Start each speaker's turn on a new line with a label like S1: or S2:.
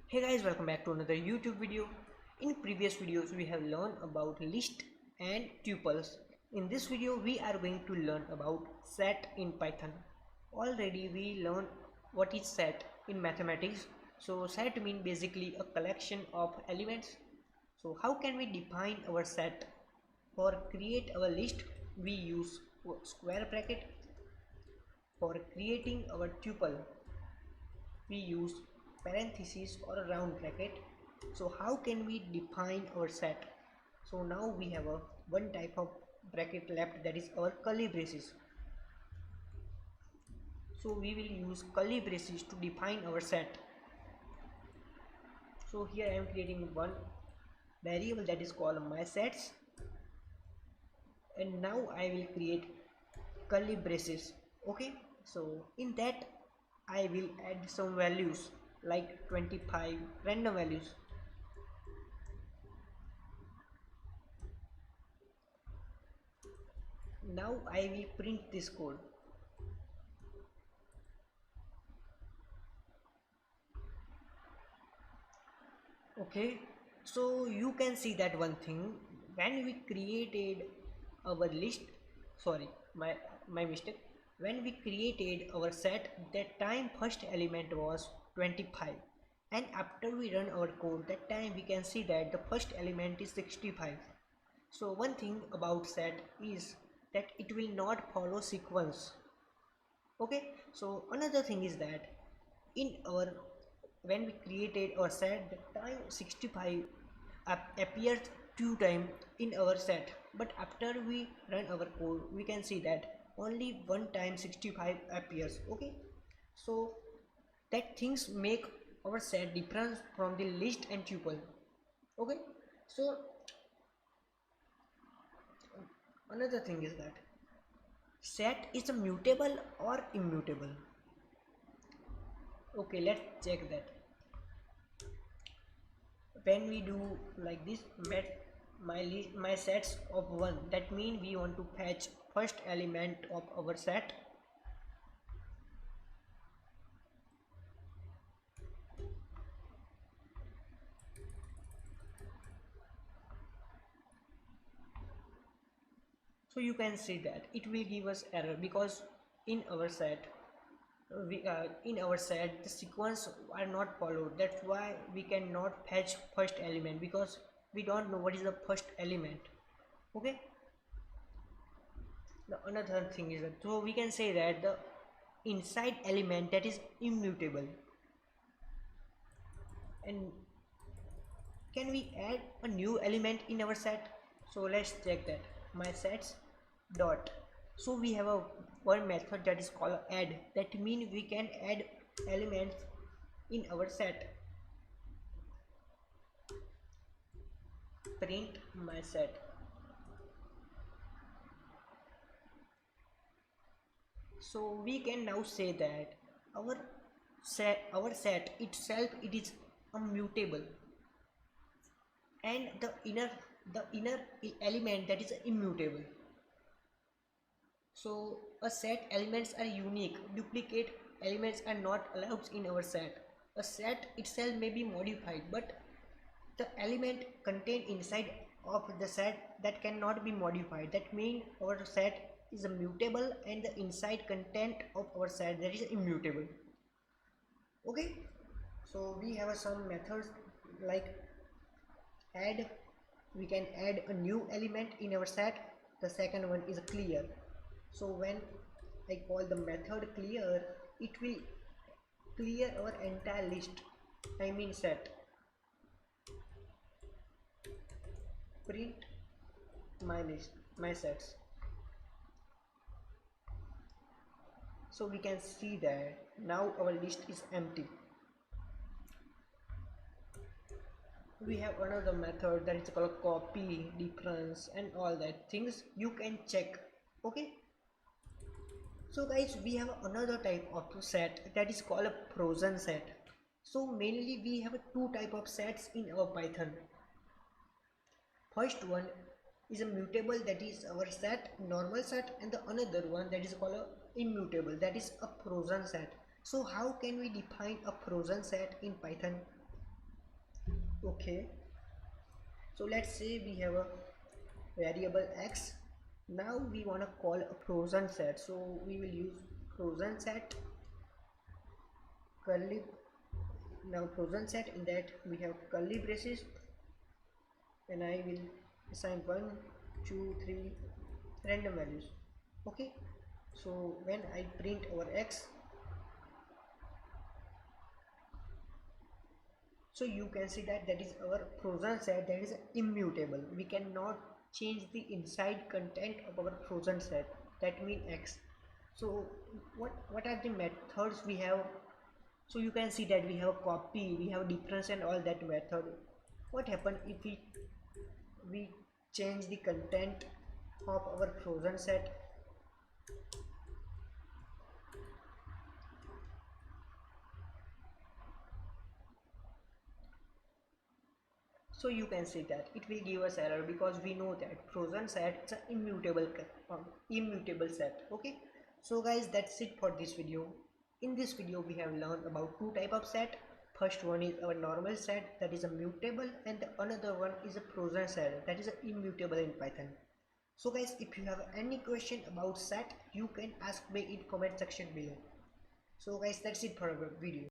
S1: Hey guys, welcome back to another YouTube video. In previous videos we have learned about list and tuples. In this video we are going to learn about set in Python. Already we learned what is set in mathematics. So set means basically a collection of elements. So how can we define our set? For create our list we use square bracket. For creating our tuple we use parentheses or a round bracket. So how can we define our set? So now we have a one type of bracket left, that is our curly braces. So we will use curly braces to define our set. So here I am creating one variable that is called my sets, and now I will create curly braces. Okay, so in that I will add some values like 25 random values. Now I will print this code. Okay, so you can see that one thing, when we created our list, sorry, my mistake, when we created our set, that time first element was 25, and after we run our code, that time we can see that the first element is 65. So one thing about set is that it will not follow sequence. Okay, so another thing is that in our, when we created or set, the time 65 appears two times in our set, but after we run our code we can see that only one time 65 appears. Okay, so that things make our set different from the list and tuple. Okay, so another thing is that set is a mutable or immutable. Okay, let's check that. When we do like this, my sets of 1, that means we want to fetch first element of our set. So you can see that it will give us error because in our set the sequence are not followed. That's why we cannot fetch first element, because we don't know what is the first element. Okay, the another thing is that, so we can say that the inside element that is immutable. And can we add a new element in our set? So let's check that. My sets dot, so we have a one method that is called add. That means we can add elements in our set. Print my set. So we can now say that our set itself, it is immutable, and the inner element that is immutable. So a set elements are unique, duplicate elements are not allowed in our set. A set itself may be modified, but the element contained inside of the set, that cannot be modified. That means our set is immutable and the inside content of our set, that is immutable. Okay, so we have some methods like add. We can add a new element in our set. The second one is clear. So when I call the method clear, it will clear our entire list, I mean set. Print my list, my sets. So we can see that now our list is empty. We have another method that is called copy, difference, and all that things you can check. Okay, so guys, we have another type of set that is called a frozen set. So mainly we have two type of sets in our Python. First one is a mutable, that is our set, normal set, and the another one that is called a immutable, that is a frozen set. So how can we define a frozen set in Python? Okay, so let's say we have a variable x. Now we want to call a frozen set, so we will use frozen set curly. Now frozen set, in that we have curly braces, and I will assign 1 2 3 random values. Okay, so when I print our x, so you can see that that is our frozen set, that is immutable. We cannot change the inside content of our frozen set, that means x. So what are the methods we have? So you can see that we have copy, we have difference, and all that method. What happen if we change the content of our frozen set? So you can see that it will give us error, because we know that frozen set is an immutable set. Okay, so guys, that's it for this video. In this video we have learned about two type of set. First one is our normal set, that is a mutable, and the another one is a frozen set, that is a immutable in Python. So guys, if you have any question about set, you can ask me in comment section below. So guys, that's it for our video.